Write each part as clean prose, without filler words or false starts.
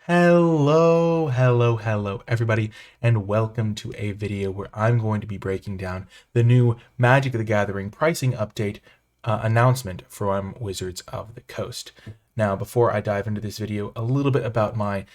Hello, everybody, and welcome to a video where I'm going to be breaking down the new Magic the Gathering pricing update announcement from Wizards of the Coast. Now, before I dive into this video, a little bit about my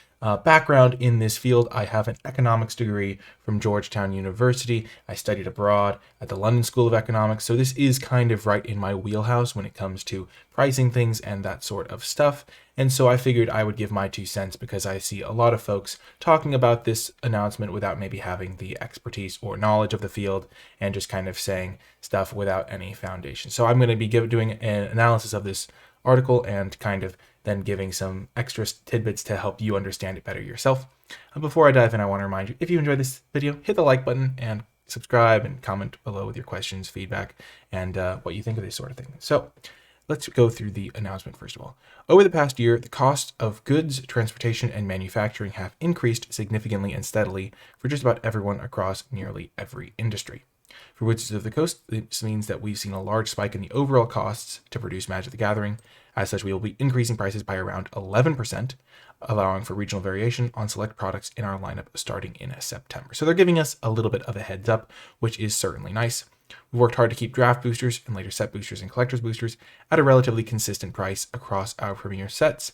background in this field. I have an economics degree from Georgetown University. I studied abroad at the London School of Economics, so this is kind of right in my wheelhouse when it comes to pricing things and that sort of stuff. And so I figured I would give my 2 cents because I see a lot of folks talking about this announcement without maybe having the expertise or knowledge of the field and just kind of saying stuff without any foundation. So I'm going to be doing an analysis of this article and kind of then giving some extra tidbits to help you understand it better yourself. Before I dive in, I want to remind you, if you enjoyed this video, hit the like button and subscribe and comment below with your questions, feedback, and what you think of this sort of thing. So let's go through the announcement first of all. Over the past year, the costs of goods, transportation, and manufacturing have increased significantly and steadily for just about everyone across nearly every industry. For Wizards of the Coast, this means that we've seen a large spike in the overall costs to produce Magic the Gathering. As such, we will be increasing prices by around 11%, allowing for regional variation on select products in our lineup starting in September. So they're giving us a little bit of a heads up, which is certainly nice. We worked hard to keep draft boosters and later set boosters and collector's boosters at a relatively consistent price across our premier sets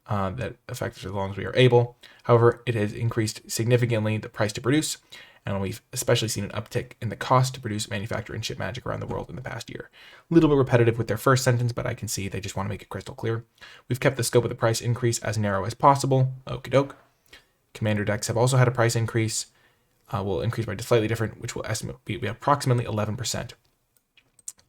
that affects as long as we are able. However, it has increased significantly the price to produce, and we've especially seen an uptick in the cost to produce, manufacture, and ship Magic around the world in the past year. A little bit repetitive with their first sentence, but I can see they just want to make it crystal clear. We've kept the scope of the price increase as narrow as possible. Okie doke. Commander decks have also had a price increase. Will increase by slightly different, which will estimate be approximately 11%.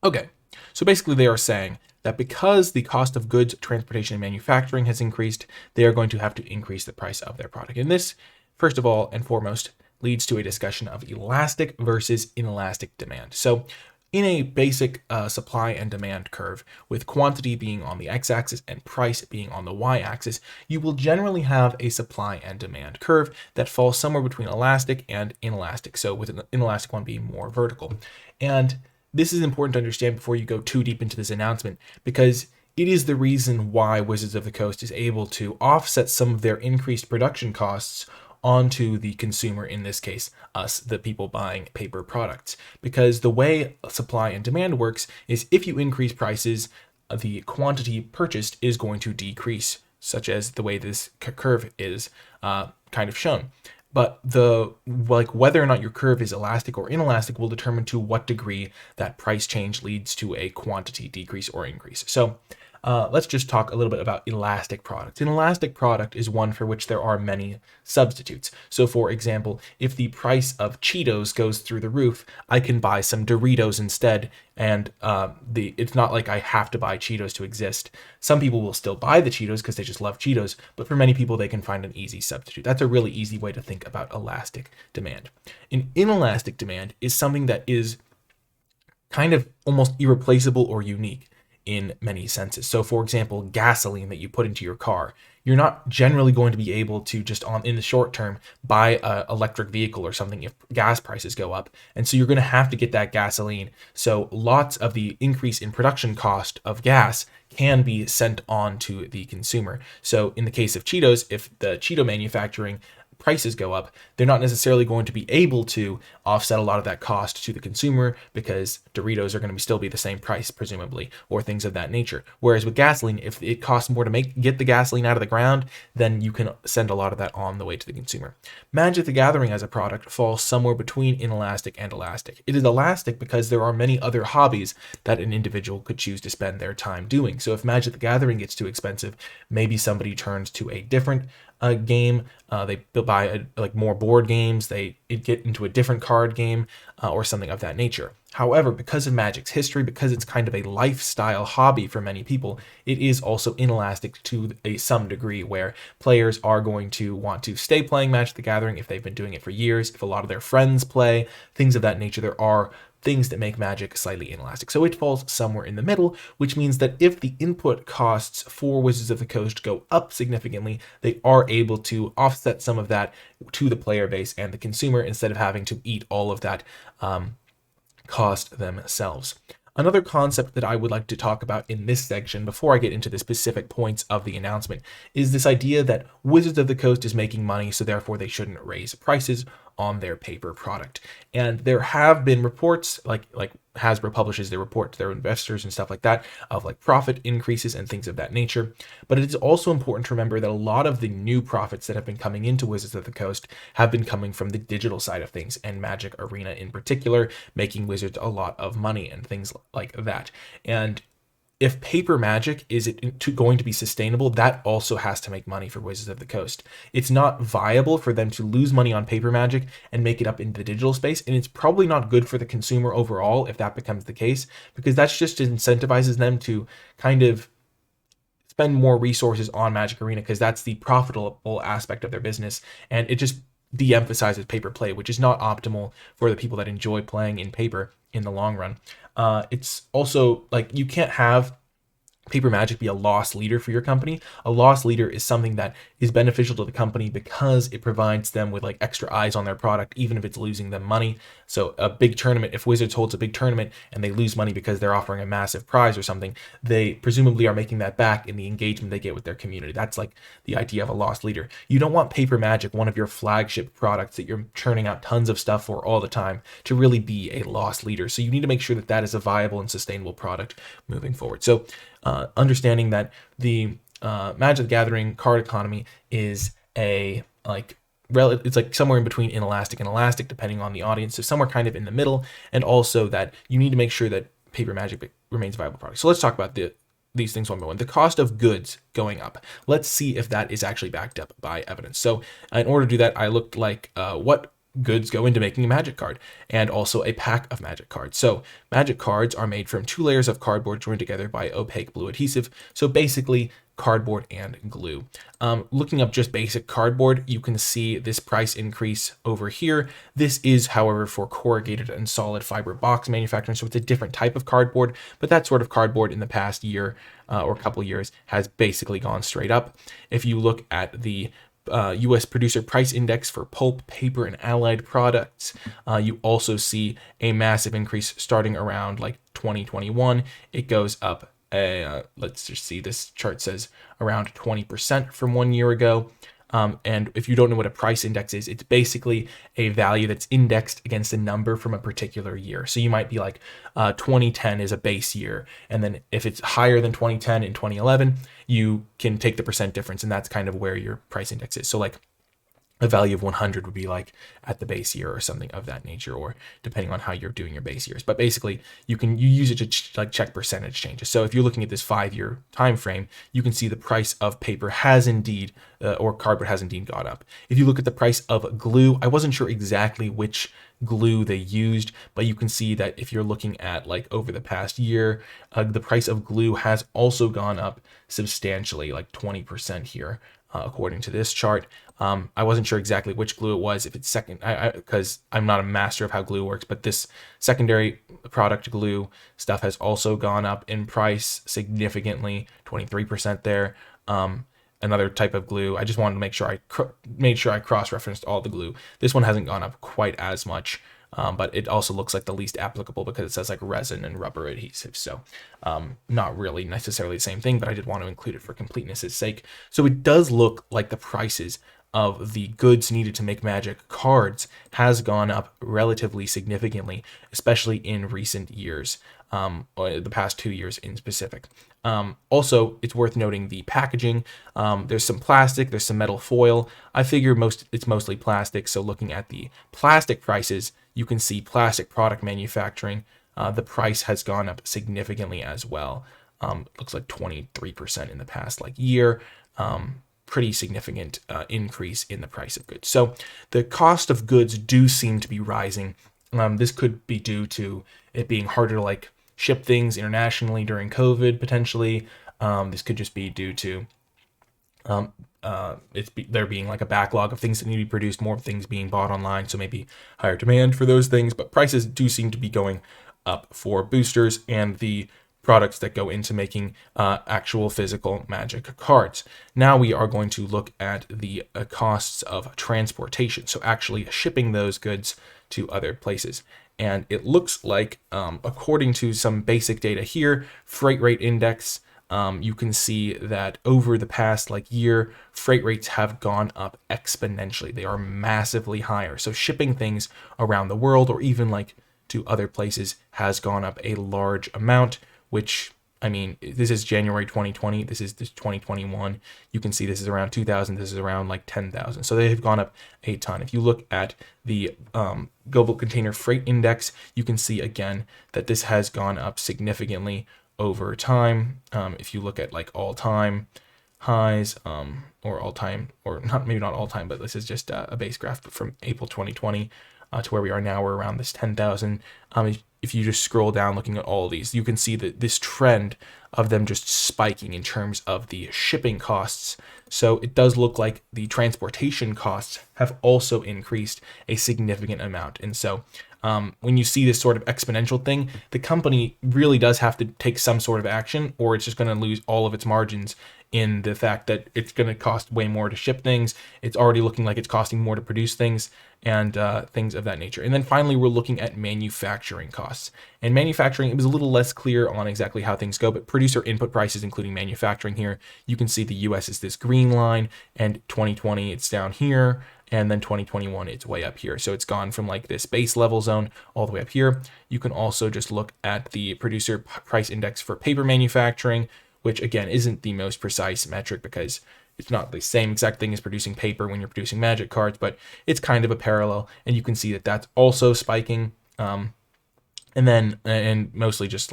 Okay, so basically they are saying that because the cost of goods, transportation, and manufacturing has increased, they are going to have to increase the price of their product. And this, first of all and foremost, leads to a discussion of elastic versus inelastic demand. So in a basic supply and demand curve, with quantity being on the x-axis and price being on the y-axis, you will generally have a supply and demand curve that falls somewhere between elastic and inelastic, so with an inelastic one being more vertical. And this is important to understand before you go too deep into this announcement, because it is the reason why Wizards of the Coast is able to offset some of their increased production costs onto the consumer, in this case, us, the people buying paper products. Because the way supply and demand works is if you increase prices, the quantity purchased is going to decrease, such as the way this curve is kind of shown. But whether or not your curve is elastic or inelastic will determine to what degree that price change leads to a quantity decrease or increase. So let's just talk a little bit about elastic products. An elastic product is one for which there are many substitutes. So for example, if the price of Cheetos goes through the roof, I can buy some Doritos instead, and it's not like I have to buy Cheetos to exist. Some people will still buy the Cheetos because they just love Cheetos, but for many people they can find an easy substitute. That's a really easy way to think about elastic demand. An inelastic demand is something that is kind of almost irreplaceable or unique in many senses. So for example, gasoline that you put into your car, you're not generally going to be able to just in the short term buy an electric vehicle or something if gas prices go up. And so you're going to have to get that gasoline. So lots of the increase in production cost of gas can be sent on to the consumer. So in the case of Cheetos, if the Cheeto manufacturing prices go up, they're not necessarily going to be able to offset a lot of that cost to the consumer because Doritos are going to still be the same price, presumably, or things of that nature. Whereas with gasoline, if it costs more to get the gasoline out of the ground, then you can send a lot of that on the way to the consumer. Magic the Gathering as a product falls somewhere between inelastic and elastic. It is elastic because there are many other hobbies that an individual could choose to spend their time doing. So if Magic the Gathering gets too expensive, maybe somebody turns to a different game. They buy more board games. They get into a different card game or something of that nature. However, because of Magic's history, because it's kind of a lifestyle hobby for many people, it is also inelastic to some degree, where players are going to want to stay playing Magic the Gathering if they've been doing it for years. If a lot of their friends play, things of that nature, there are things that make Magic slightly inelastic. So it falls somewhere in the middle, which means that if the input costs for Wizards of the Coast go up significantly, they are able to offset some of that to the player base and the consumer instead of having to eat all of that cost themselves. Another concept that I would like to talk about in this section before I get into the specific points of the announcement is this idea that Wizards of the Coast is making money, so therefore they shouldn't raise prices on their paper product. And there have been reports, like Hasbro publishes their report to their investors and stuff like that, of like profit increases and things of that nature. But it is also important to remember that a lot of the new profits that have been coming into Wizards of the Coast have been coming from the digital side of things, and Magic Arena in particular, making Wizards a lot of money and things like that. And if paper Magic is going to be sustainable, that also has to make money for Wizards of the Coast. It's not viable for them to lose money on paper Magic and make it up into the digital space, and it's probably not good for the consumer overall if that becomes the case, because that's just incentivizes them to kind of spend more resources on Magic Arena, because that's the profitable aspect of their business, and it just de-emphasizes paper play, which is not optimal for the people that enjoy playing in paper in the long run. It's also like you can't have paper Magic be a loss leader for your company. A loss leader is something that is beneficial to the company because it provides them with like extra eyes on their product, even if it's losing them money. So a big tournament, if Wizards holds a big tournament and they lose money because they're offering a massive prize or something, they presumably are making that back in the engagement they get with their community. That's like the idea of a loss leader. You don't want paper Magic, one of your flagship products that you're churning out tons of stuff for all the time, to really be a loss leader. So you need to make sure that that is a viable and sustainable product moving forward. So understanding that the Magic the Gathering card economy is it's like somewhere in between inelastic and elastic, depending on the audience. So somewhere kind of in the middle, and also that you need to make sure that paper Magic remains a viable product. So let's talk about these things one by one. The cost of goods going up. Let's see if that is actually backed up by evidence. So in order to do that, I looked like what goods go into making a Magic card, and also a pack of Magic cards. So Magic cards are made from 2 layers of cardboard joined together by opaque blue adhesive. So basically cardboard and glue. Looking up just basic cardboard, you can see this price increase over here. This is, however, for corrugated and solid fiber box manufacturing, so it's a different type of cardboard, but that sort of cardboard in the past year or couple years has basically gone straight up. If you look at the U.S. Producer Price Index for pulp, paper, and allied products, you also see a massive increase starting around like 2021. It goes up, let's just see, this chart says around 20% from 1 year ago. And if you don't know what a price index is, it's basically a value that's indexed against a number from a particular year. So you might be like 2010 is a base year. And then if it's higher than 2010 in 2011, you can take the percent difference. And that's kind of where your price index is. So like a value of 100 would be like at the base year or something of that nature, or depending on how you're doing your base years. But basically you use it to check percentage changes. So if you're looking at this 5-year time frame, you can see the price of paper has indeed or cardboard has indeed gone up. If you look at the price of glue, I wasn't sure exactly which glue they used, but you can see that if you're looking at like over the past year, the price of glue has also gone up substantially, like 20% here. According to this chart, I wasn't sure exactly which glue it was, if it's second, because I'm not a master of how glue works, but this secondary product glue stuff has also gone up in price significantly, 23% there. Another type of glue, I just wanted to make sure I cross-referenced all the glue. This one hasn't gone up quite as much. But it also looks like the least applicable because it says like resin and rubber adhesive. So not really necessarily the same thing, but I did want to include it for completeness' sake. So it does look like the prices of the goods needed to make Magic cards has gone up relatively significantly, especially in recent years, or the past 2 years in specific. Also, it's worth noting the packaging. There's some plastic, there's some metal foil. I figure it's mostly plastic. So looking at the plastic prices, you can see plastic product manufacturing. The price has gone up significantly as well. Looks like 23% in the past year. Pretty significant increase in the price of goods. So the cost of goods do seem to be rising. This could be due to it being harder to ship things internationally during COVID, potentially. This could just be due to there being a backlog of things that need to be produced, more things being bought online, so maybe higher demand for those things. But prices do seem to be going up for boosters, and the products that go into making actual physical Magic cards. Now we are going to look at the costs of transportation, so actually shipping those goods to other places. And it looks like, according to some basic data here, freight rate index, you can see that over the past year, freight rates have gone up exponentially. They are massively higher. So shipping things around the world, or even to other places, has gone up a large amount, which, I mean, this is January 2020. This is 2021. You can see this is around 2,000. This is around 10,000. So they have gone up a ton. If you look at the Global Container Freight Index, you can see again that this has gone up significantly over time. If you look at all-time highs, or all-time, or not, maybe not all-time, but this is just a base graph from April 2020 to where we are now. We're around this 10,000. If you just scroll down looking at all of these, you can see that this trend of them just spiking in terms of the shipping costs. So it does look like the transportation costs have also increased a significant amount. And so when you see this sort of exponential thing, the company really does have to take some sort of action, or it's just going to lose all of its margins in the fact that it's going to cost way more to ship things. It's already looking like it's costing more to produce things, and things of that nature. And then finally, we're looking at manufacturing costs. And manufacturing, it was a little less clear on exactly how things go, but producer input prices, including manufacturing here, you can see the US is this green line, and 2020 it's down here, and then 2021 it's way up here. So it's gone from this base level zone all the way up here. You can also just look at the producer price index for paper manufacturing, which again isn't the most precise metric because it's not the same exact thing as producing paper when you're producing Magic cards, but it's kind of a parallel, and you can see that that's also spiking. And mostly just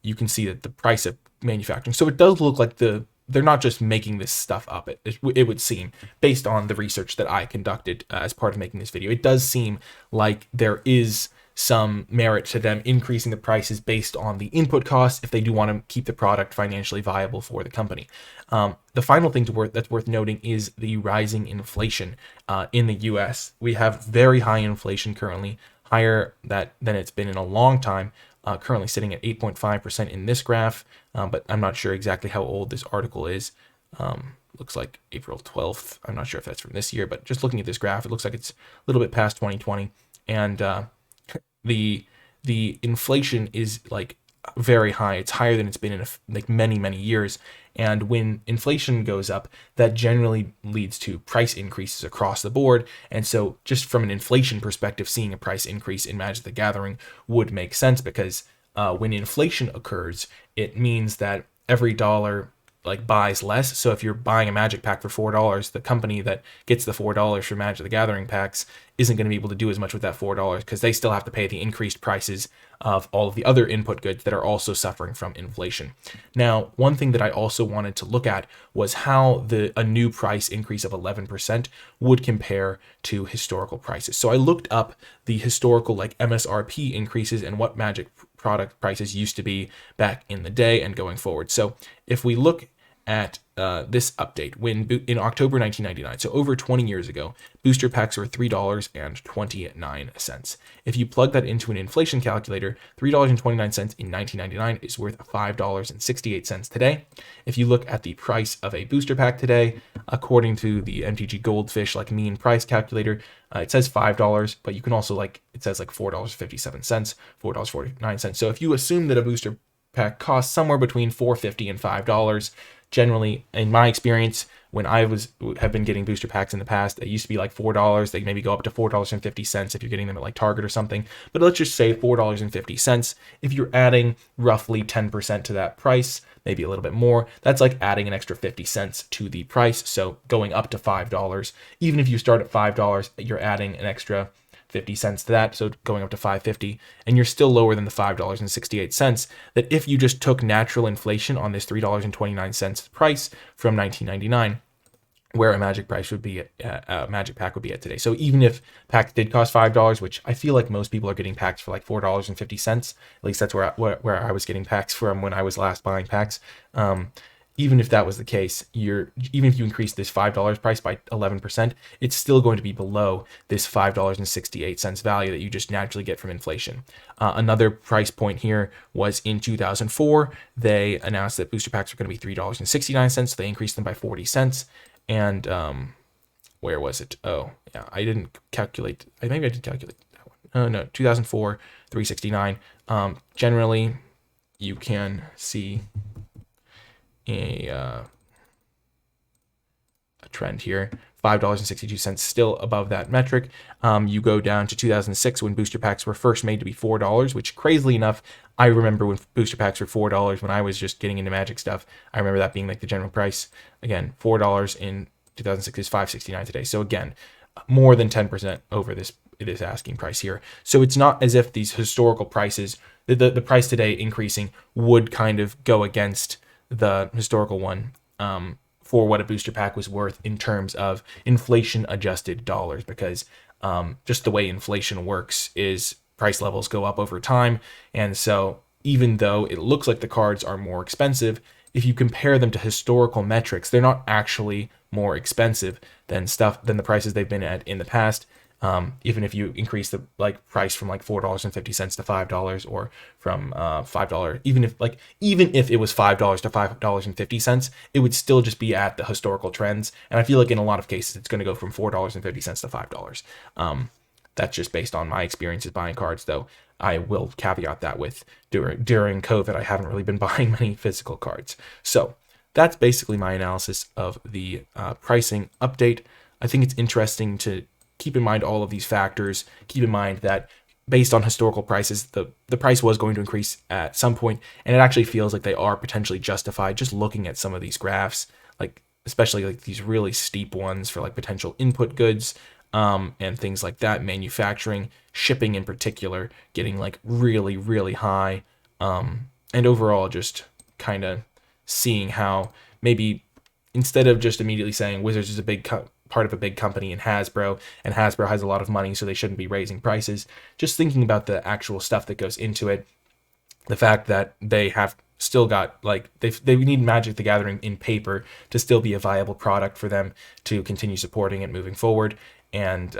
you can see that the price of manufacturing. So it does look like they're not just making this stuff up. It would seem, based on the research that I conducted as part of making this video, it does seem like there is some merit to them increasing the prices based on the input costs if they do want to keep the product financially viable for the company. The final thing that's worth noting is the rising inflation in the US. We have very high inflation currently, higher than it's been in a long time, currently sitting at 8.5% in this graph, but I'm not sure exactly how old this article is. Looks like April 12th. I'm not sure if that's from this year, but just looking at this graph, it looks like it's a little bit past 2020. And the inflation is very high. It's higher than it's been in many years. And when inflation goes up, that generally leads to price increases across the board. And so just from an inflation perspective, seeing a price increase in Magic the Gathering would make sense, because when inflation occurs, it means that every dollar buys less. So if you're buying a Magic pack for $4, the company that gets the $4 for Magic the Gathering packs isn't going to be able to do as much with that $4 because they still have to pay the increased prices of all of the other input goods that are also suffering from inflation. Now, one thing that I also wanted to look at was how a new price increase of 11% would compare to historical prices. So I looked up the historical MSRP increases and what Magic product prices used to be back in the day and going forward. So if we look at this update, in October 1999, so over 20 years ago, booster packs were $3.29. If you plug that into an inflation calculator, $3.29 in 1999 is worth $5.68 today. If you look at the price of a booster pack today, according to the MTG Goldfish mean price calculator, it says $5, but you can also it says $4.57, $4.49. So if you assume that a booster pack costs somewhere between $4.50 and $5, generally, in my experience, when I have been getting booster packs in the past, they used to be $4. They maybe go up to $4.50 if you're getting them at Target or something. But let's just say $4.50. If you're adding roughly 10% to that price, maybe a little bit more, that's adding an extra 50 cents to the price. So going up to $5, even if you start at $5, you're adding an extra 50 cents to that, so going up to $5.50, and you're still lower than the $5.68 that if you just took natural inflation on this $3.29 price from 1999, where a Magic price would be a Magic pack would be at today. So even if packs did cost $5, which I feel like most people are getting packs for $4.50, at least that's where I was getting packs from when I was last buying packs. even if that was the case, even if you increase this $5 price by 11%, it's still going to be below this $5.68 value that you just naturally get from inflation. Another price point here was in 2004. They announced that booster packs were going to be $3.69. So they increased them by 40 cents. And where was it? Oh, yeah, I didn't calculate. Maybe I did calculate that one. Oh, no, 2004, $3.69. Generally, you can see a trend here. $5.62 still above that metric. You go down to 2006 when booster packs were first made to be $4, which crazily enough, I remember when booster packs were $4 when I was just getting into Magic stuff. I remember that being like the general price. Again, $4 in 2006 is $5.69 today. So again, more than 10% over this asking price here. So it's not as if these historical prices, the price today increasing would kind of go against the historical one for what a booster pack was worth in terms of inflation adjusted dollars, because just the way inflation works is price levels go up over time. And so even though it looks like the cards are more expensive, if you compare them to historical metrics, they're not actually more expensive than the prices they've been at in the past. Even if you increase the price from $4.50 to $5, or from $5, even if it was $5 to $5.50, it would still just be at the historical trends. And I feel like in a lot of cases, it's going to go from $4.50 to $5. That's just based on my experiences buying cards, though. I will caveat that with during COVID, I haven't really been buying many physical cards. So that's basically my analysis of the pricing update. I think it's interesting to keep in mind all of these factors. Keep in mind that based on historical prices, the price was going to increase at some point, and it actually feels like they are potentially justified just looking at some of these graphs, especially these really steep ones for potential input goods and things like that, manufacturing, shipping in particular, getting really, really high, and overall just kind of seeing how maybe instead of just immediately saying Wizards is a big part of a big company and Hasbro has a lot of money, so they shouldn't be raising prices, just thinking about the actual stuff that goes into it, the fact that they have still got they need Magic the Gathering in paper to still be a viable product for them to continue supporting it moving forward. And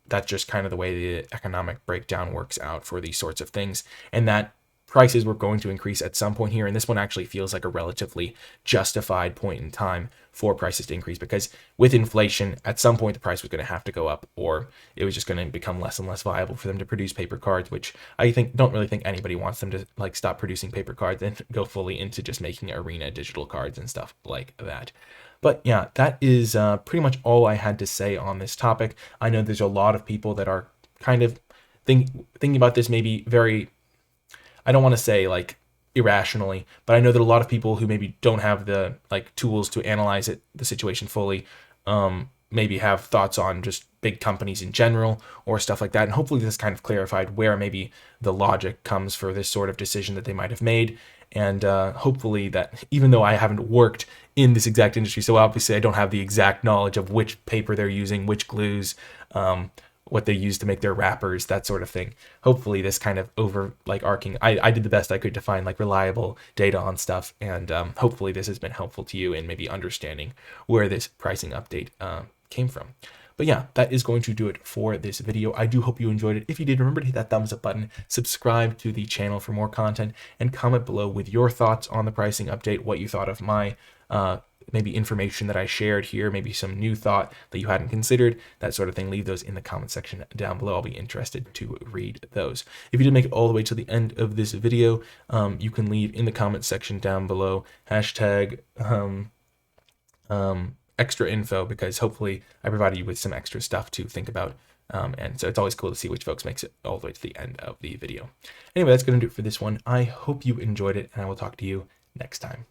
that's just kind of the way the economic breakdown works out for these sorts of things, and that prices were going to increase at some point here. And this one actually feels like a relatively justified point in time for prices to increase, because with inflation, at some point the price was going to have to go up, or it was just going to become less and less viable for them to produce paper cards, which I don't really think anybody wants them to stop producing paper cards and go fully into just making arena digital cards and stuff like that. But yeah, that is pretty much all I had to say on this topic. I know there's a lot of people that are kind of thinking about this maybe very, I don't want to say irrationally, but I know that a lot of people who maybe don't have the tools to analyze the situation fully, maybe have thoughts on just big companies in general or stuff like that. And hopefully this kind of clarified where maybe the logic comes for this sort of decision that they might have made. And hopefully that, even though I haven't worked in this exact industry, so obviously I don't have the exact knowledge of which paper they're using, which glues, what they use to make their wrappers, that sort of thing. Hopefully this kind of overarching, I did the best I could to find reliable data on stuff, and hopefully this has been helpful to you in maybe understanding where this pricing update came from. But yeah, that is going to do it for this video. I do hope you enjoyed it. If you did, remember to hit that thumbs up button, subscribe to the channel for more content, and comment below with your thoughts on the pricing update, what you thought of my maybe information that I shared here, maybe some new thought that you hadn't considered, that sort of thing. Leave those in the comment section down below. I'll be interested to read those. If you did make it all the way to the end of this video, you can leave in the comment section down below hashtag extra info, because hopefully I provided you with some extra stuff to think about. And so it's always cool to see which folks makes it all the way to the end of the video. Anyway, that's going to do it for this one. I hope you enjoyed it, and I will talk to you next time.